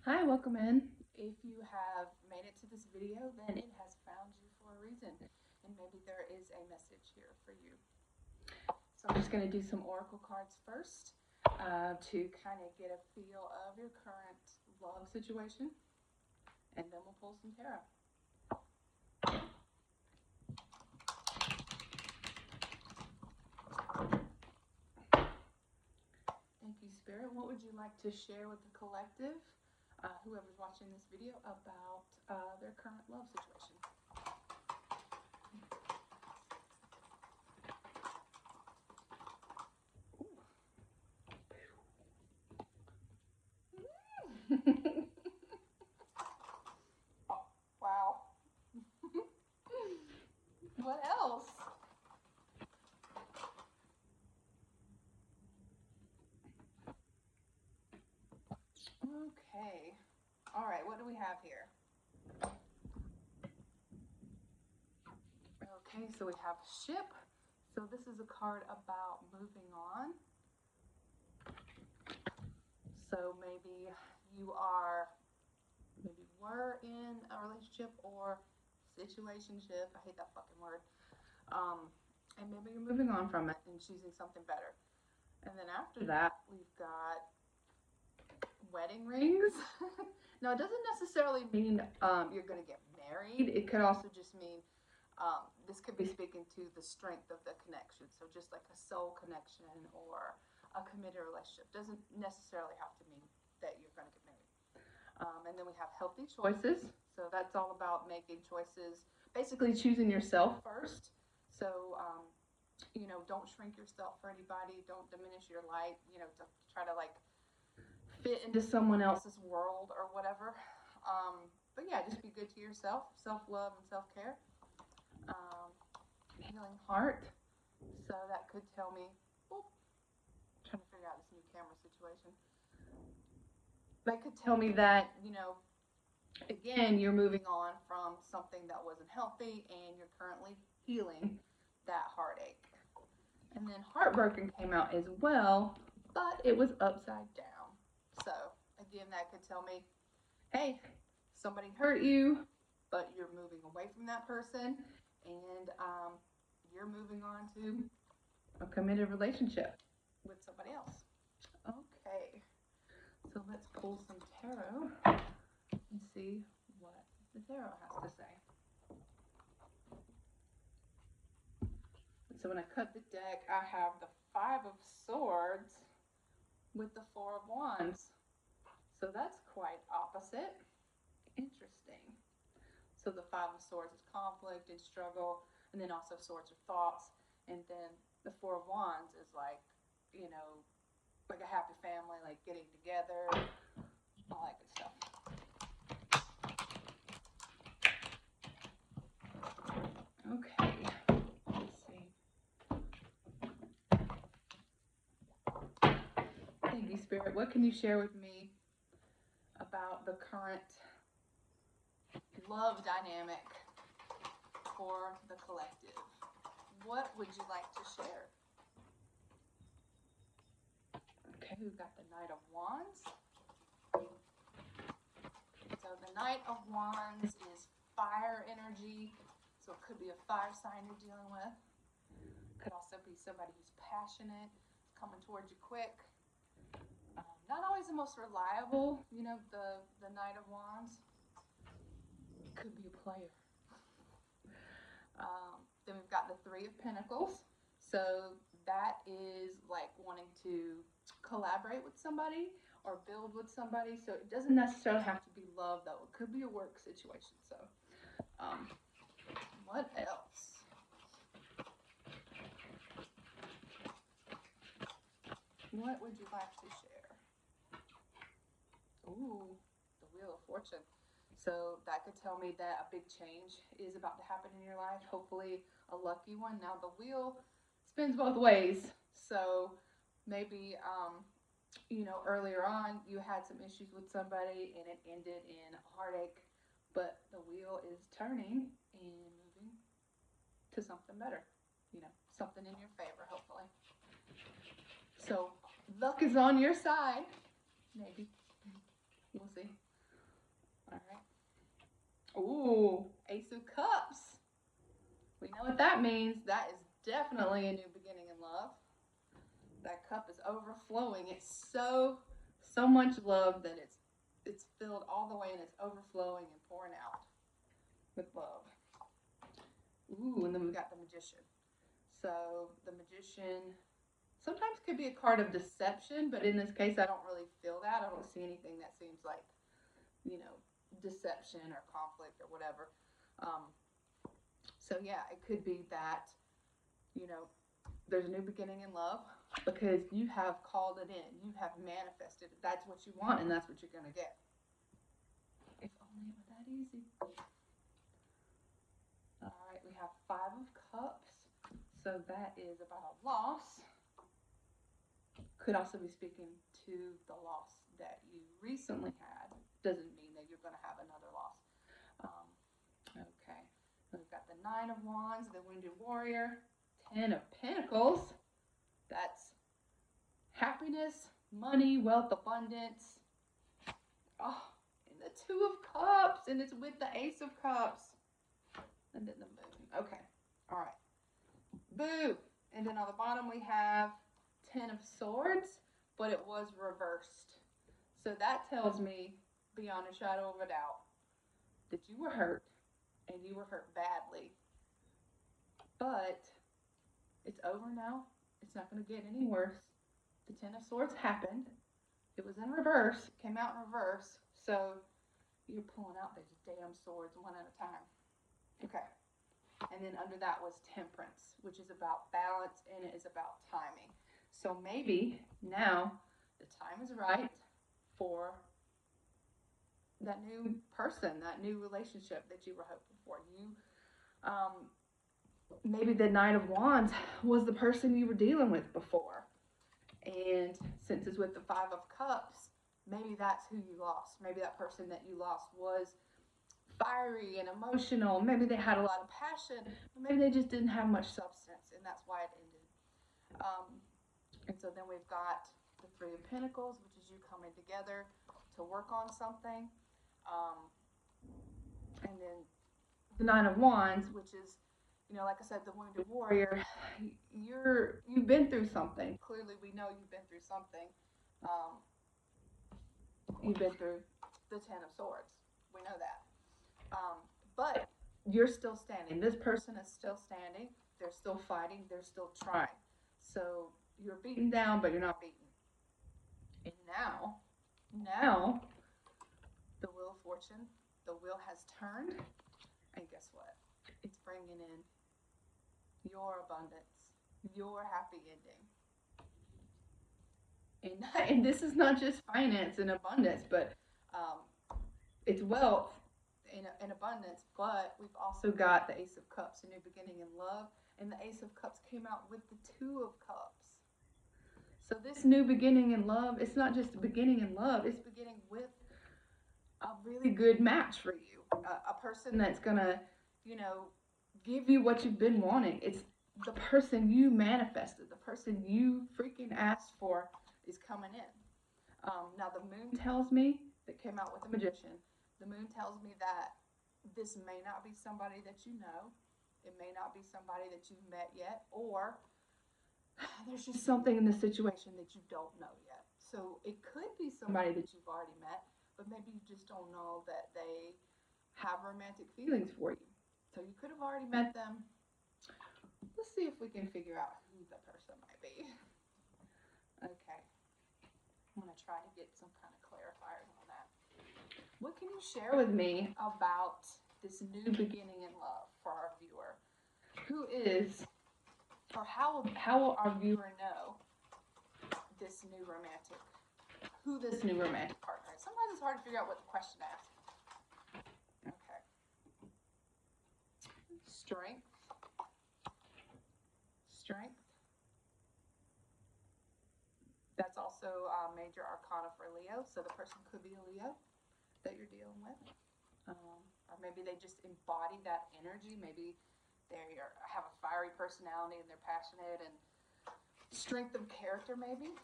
Hi, welcome in. If you have made it to this video, then it has found you for a reason, and maybe there is a message here for you. So I'm just going to do some oracle cards first to kind of get a feel of your current love situation, and then we'll pull some tarot. Thank you, Spirit. What would you like to share with the collective, whoever's watching this video, about their current love situation? Oh, wow. What else? Okay. All right, what do we have here? Okay, so we have ship. So this is a card about moving on. So maybe you were in a relationship or situationship. I hate that fucking word. And maybe you're moving on from it and choosing something better. And then after that, we've got wedding rings. Now, it doesn't necessarily mean you're going to get married. It could also just mean this could be speaking to the strength of the connection. So just like a soul connection or a committed relationship. Doesn't necessarily have to mean that you're going to get married. And then we have healthy choices. So that's all about making choices, basically choosing yourself first. So, don't shrink yourself for anybody. Don't diminish your light, to try to like fit into someone else's world or whatever. But yeah, just be good to yourself, self-love and self-care. Healing heart. So that could tell me, trying to figure out this new camera situation. That could tell me that, again, you're moving on from something that wasn't healthy and you're currently healing that heartache. And then heartbroken came out as well, but it was upside down. So again, that could tell me, hey, somebody hurt you, but you're moving away from that person and you're moving on to a committed relationship with somebody else. Okay, so let's pull some tarot and see what the tarot has to say. So when I cut the deck, I have the Five of Swords with the Four of Wands. So that's quite opposite. Interesting. So the Five of Swords is conflict and struggle, and then also Swords are thoughts, and then the Four of Wands is like, like a happy family, like getting together, all that good stuff. Okay, let's see. Thank you, Spirit. What can you share with me about the current love dynamic for the collective? What would you like to share? Okay, we've got the Knight of Wands. So the Knight of Wands is fire energy. So it could be a fire sign you're dealing with. Could also be somebody who's passionate, coming towards you quick. Not always the most reliable, the Knight of Wands. Could be a player. Then we've got the Three of Pentacles. So that is like wanting to collaborate with somebody or build with somebody. So it doesn't necessarily have to be love, though. It could be a work situation. So what else? What would you like to share? Ooh, the Wheel of Fortune. So that could tell me that a big change is about to happen in your life, hopefully a lucky one. Now the wheel spins both ways, so maybe earlier on you had some issues with somebody and it ended in heartache, but the wheel is turning and moving to something better, something in your favor, hopefully. So luck is on your side, maybe. We'll see. Ooh, Ace of Cups. We know what that means. That is definitely a new beginning in love. That cup is overflowing. It's so much love that it's filled all the way and it's overflowing and pouring out with love. Ooh, and then we've got the Magician. So the Magician sometimes could be a card of deception, but in this case, I don't really feel that. I don't see anything that seems like, deception or conflict or whatever. Um, so yeah, it could be that, you know, there's a new beginning in love because you have called it in. You have manifested it. That's what you want, and that's what you're going to get. If only it were that easy. All right, we have Five of Cups. So that is about a loss. Could also be speaking to the loss that you recently had. Doesn't mean that you're going to have another loss. Okay. We've got the Nine of Wands, the Wounded Warrior, Ten of Pentacles. That's happiness, money, wealth, abundance. Oh, and the Two of Cups, and it's with the Ace of Cups. And then the Moon. Okay. All right. Boo. And then on the bottom we have Ten of Swords, but it was reversed. So that tells me, beyond a shadow of a doubt, that you were hurt, and you were hurt badly. But it's over now. It's not going to get any worse. The Ten of Swords happened. It was in reverse. It came out in reverse. So you're pulling out those damn swords one at a time. Okay. And then under that was Temperance, which is about balance, and it is about timing. So maybe now the time is right for that new person, that new relationship that you were hoping for. Maybe the Knight of Wands was the person you were dealing with before. And since it's with the Five of Cups, maybe that's who you lost. Maybe that person that you lost was fiery and emotional. Maybe they had a lot of passion, or maybe they just didn't have much substance, and that's why it ended. And so then we've got the Three of Pentacles, which is you coming together to work on something. And then the Nine of Wands, which is, like I said, the Wounded Warrior. You've been through something. Clearly, we know you've been through something. You've been through the Ten of Swords. We know that. But you're still standing. This person is still standing. They're still fighting. They're still trying. So you're beaten down, but you're not beaten. And now, the Wheel of Fortune, the wheel has turned. And guess what? It's bringing in your abundance, your happy ending. And this is not just finance and abundance, but it's wealth and abundance. But we've also got the Ace of Cups, a new beginning in love. And the Ace of Cups came out with the Two of Cups. So this new beginning in love, it's not just a beginning in love, it's beginning with a really good match for you. A person that's going to, give you what you've been wanting. It's the person you manifested, the person you freaking asked for is coming in. Now the Moon tells me, that came out with the Magician, the Moon tells me that this may not be somebody that you know. It may not be somebody that you've met yet, or there's just something in the situation that you don't know yet. So it could be somebody that you've already met, but maybe you just don't know that they have romantic feelings for you. So you could have already met them. Let's see if we can figure out who the person might be. Okay. I'm going to try to get some kind of clarifiers on that. What can you share with me about this new beginning in love for our viewer? Who is, or how will our viewer know this new romantic, who this new romantic partner is? Sometimes it's hard to figure out what the question asks. Okay. Strength. That's also major arcana for Leo. So the person could be a Leo that you're dealing with. Or maybe they just embody that energy. Maybe they have a fiery personality and they're passionate, and strength of character maybe.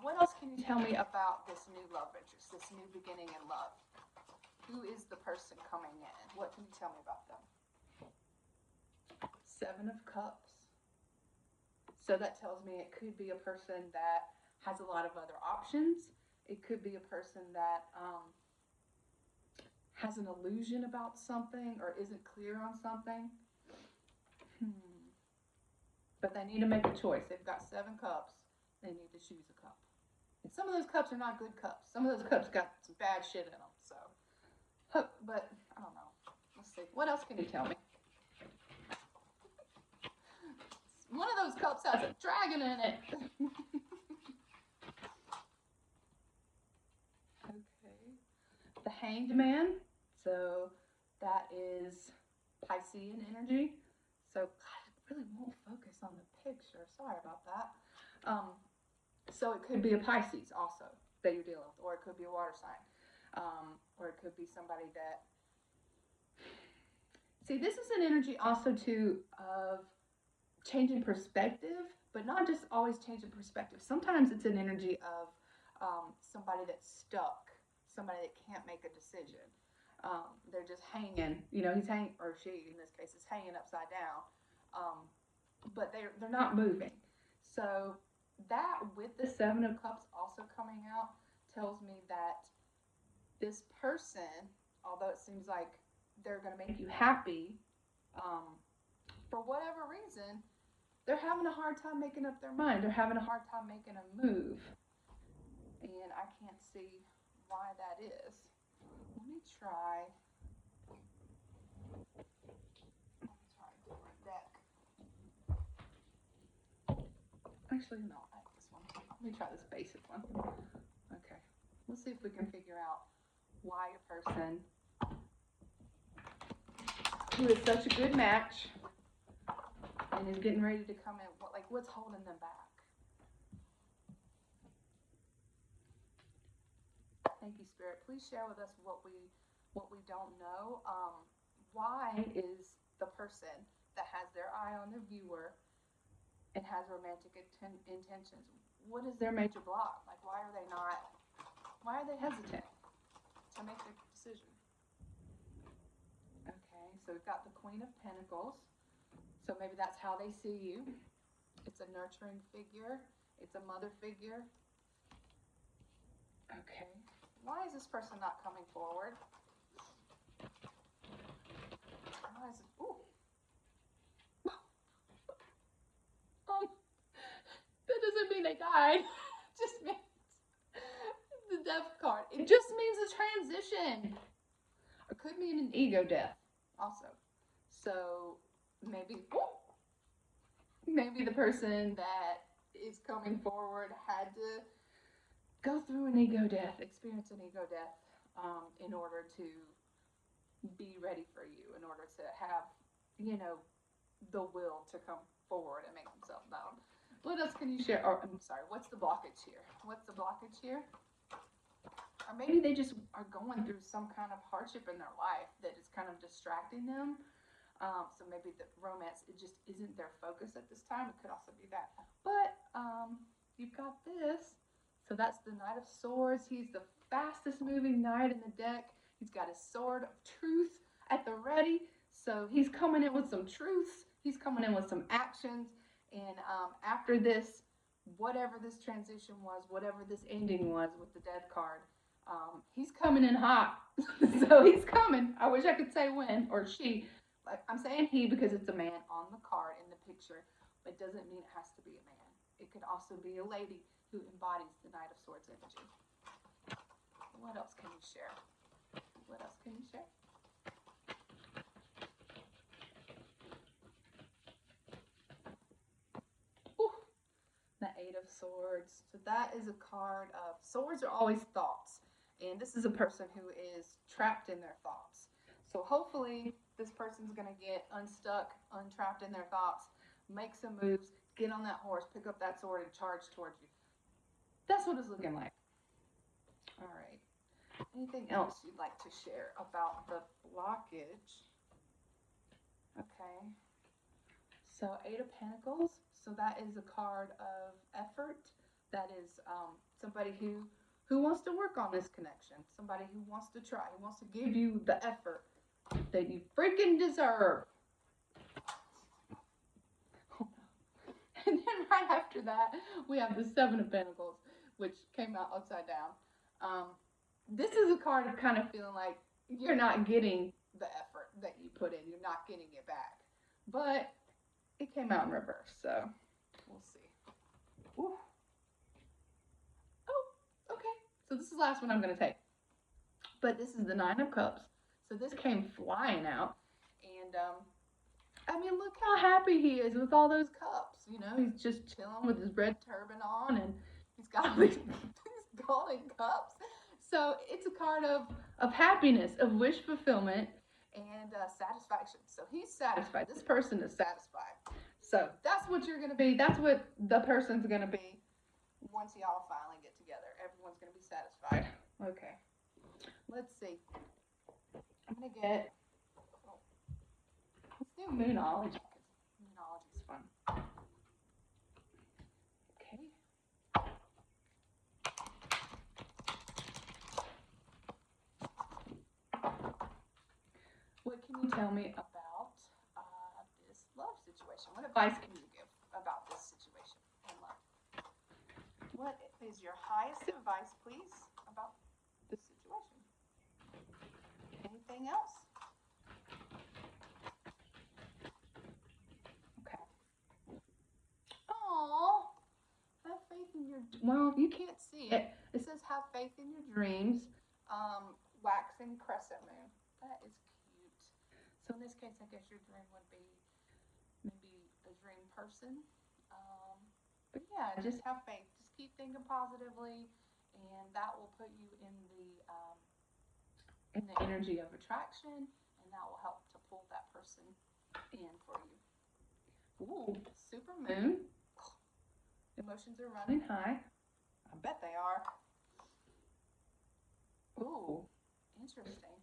What else can you tell me about this new love interest, this new beginning in love? Who is the person coming in? What can you tell me about them? 7 of Cups. So that tells me it could be a person that has a lot of other options. It could be a person that has an illusion about something or isn't clear on something. But they need to make a choice. They've got 7 cups. They need to choose a cup. And some of those cups are not good cups. Some of those cups got some bad shit in them. So, but I don't know. Let's see. What else can you tell me? One of those cups has a dragon in it. Okay. The Hanged Man. So that is Piscean energy. So God, it really won't focus on the picture. Sorry about that. So it could be a Pisces also that you're dealing with, or it could be a water sign, or it could be somebody that. See, this is an energy also too of changing perspective, but not just always changing perspective. Sometimes it's an energy of somebody that's stuck, somebody that can't make a decision. They're just hanging, he's hanging, or she in this case is hanging upside down, but they're not moving. So that with the 7 of Cups also coming out tells me that this person, although it seems like they're going to make you happy, for whatever reason, they're having a hard time making up their mind. They're having a hard time making a move. And I can't see why that is. Let me try a different deck. Actually, no, I like this one. Let me try this basic one. Okay. Let's see if we can figure out why a person who is such a good match and is getting ready to come in, what's holding them back? Thank you, Spirit. Please share with us what we don't know. Why is the person that has their eye on the viewer and has romantic intentions? What is their major block? Why are they hesitant to make their decision? Okay, so we've got the Queen of Pentacles. So maybe that's how they see you. It's a nurturing figure. It's a mother figure. Okay. Why is this person not coming forward? Why is it? Ooh. That doesn't mean they died. It just means the death card. It just means a transition. It could mean an ego death also. So maybe the person that is coming forward had to go through an ego death, experience an ego death, in order to be ready for you, in order to have, the will to come forward and make themselves known. What else can you share? I'm sorry, what's the blockage here? What's the blockage here? Or maybe they just are going through some kind of hardship in their life that is kind of distracting them. So maybe the romance, it just isn't their focus at this time. It could also be that. But you've got this. So that's the Knight of Swords. He's the fastest moving knight in the deck. He's got his sword of truth at the ready. So he's coming in with some truths. He's coming in with some actions. And after this, whatever this transition was, whatever this ending was with the death card, he's coming in hot. So he's coming. I wish I could say when or she. I'm saying he because it's a man on the card in the picture, but it doesn't mean it has to be a man. It could also be a lady who embodies the Knight of Swords energy. What else can you share? What else can you share? Ooh, the 8 of Swords. So that is a card of, swords are always thoughts. And this is a person who is trapped in their thoughts. So hopefully this person's going to get unstuck, untrapped in their thoughts, make some moves, get on that horse, pick up that sword, and charge towards you. That's what it's looking like. All right. Anything else you'd like to share about the blockage? Okay. So 8 of Pentacles. So that is a card of effort. That is somebody who Who wants to work on this connection? Somebody who wants to try, who wants to give you the effort that you freaking deserve. And then right after that, we have the Seven of Pentacles, which came out upside down. This is a card of kind of feeling like you're not getting the effort that you put in. You're not getting it back. But it came out in reverse, so we'll see. Ooh. Oh, okay. So this is the last one I'm going to take. But this is the Nine of Cups. So this came flying out. And, I mean, look how happy he is with all those cups. You know, he's just chilling with his red turban on, and he's got all these golden cups. So it's a card of happiness, of wish fulfillment, and satisfaction. So he's satisfied. This person is satisfied. So that's what you're going to be. That's what the person's going to be once y'all finally get together. Everyone's going to be satisfied. Okay. Let's see. I'm going to get... Let's do Moonology, because Moonology is fun. Okay. What can you tell me about this love situation? What advice can you give about this situation in love? What is your highest advice, please, about this situation? Anything else? Okay. Aww. Have faith in your... Well, you can't see it. It says have faith in your dreams. Waxing crescent moon. That is cute. So in this case, I guess your dream would be maybe a dream person. But yeah, just have faith. Just keep thinking positively, and that will put you in the energy of attraction, and that will help to pull that person in for you. Ooh, super moon. Emotions are running high. I bet they are. Ooh, interesting.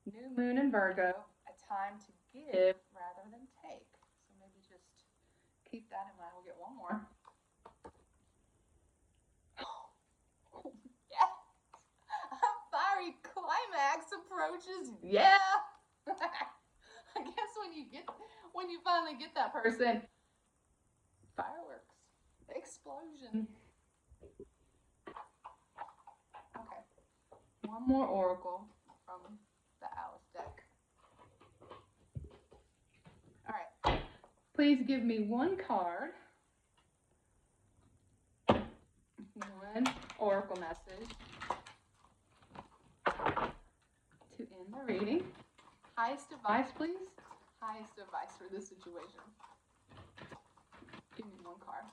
New moon in Virgo, a time to give rather than take. So maybe just keep that in mind. We'll get one more. Oh, yes! A fiery climax approaches. Yeah! I guess when you finally get that person, fireworks, explosion. Okay, one more oracle from the Alice deck. All right, please give me one card, one oracle message to end the reading. Highest advice, please. Highest advice for this situation. Give me one card.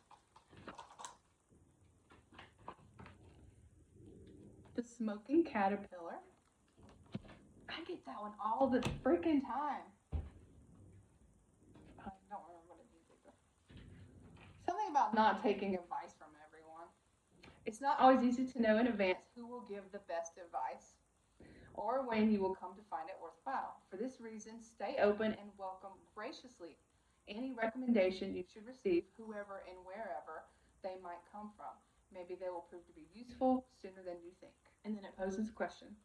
The Smoking Caterpillar. I get that one all the freaking time. I don't remember what it means either. Something about not taking advice from everyone. It's not always easy to know in advance who will give the best advice or when you will come to find it worthwhile. For this reason, stay open and welcome graciously any recommendation you should receive, whoever and wherever they might come from. Maybe they will prove to be useful sooner than you think. And then it poses a question.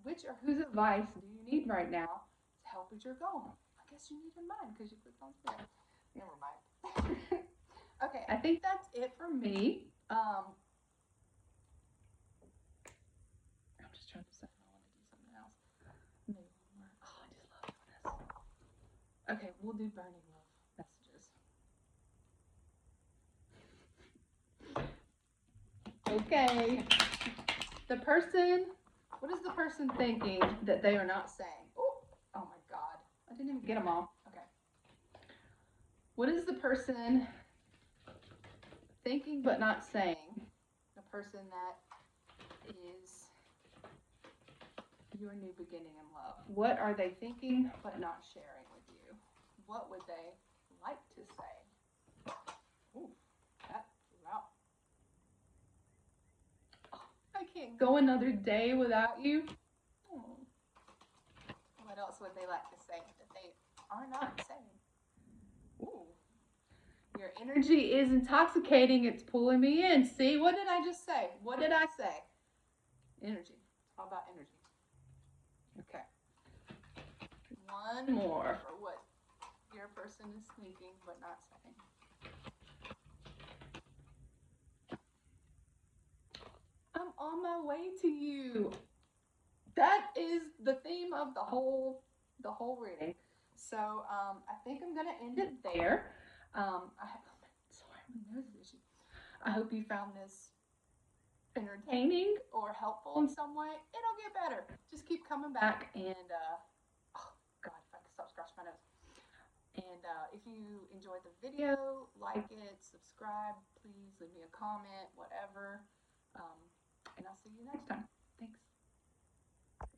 Which or whose advice do you need right now to help with your goal? I guess you needed mine because you clicked on spin. Never mind. Okay, I think that's it for me. I'm just trying to decide if I want to do something else. Maybe one more. Oh, I just love doing this. Okay, we'll do burning love messages. Okay. The person, what is the person thinking that they are not saying? Oh my God. I didn't even get them all. Okay. What is the person thinking but not saying? The person that is your new beginning in love. What are they thinking but not sharing with you? What would they like to say? Ooh, that flew out. I can't go another day without you. Oh. What else would they like to say that they are not saying? Ooh. Your energy is intoxicating. It's pulling me in. See, what did I just say? What did I say? Energy. It's all about energy. Okay. One more for what your person is thinking but not saying. I'm on my way to you. That is the theme of the whole reading. So I think I'm gonna end it there. Sorry, my nose is itchy. I hope you found this entertaining or helpful in some way. It'll get better. Just keep coming back and oh God, if I could stop scratching my nose. And if you enjoyed the video, like it, subscribe, please leave me a comment, whatever. And I'll see you next time.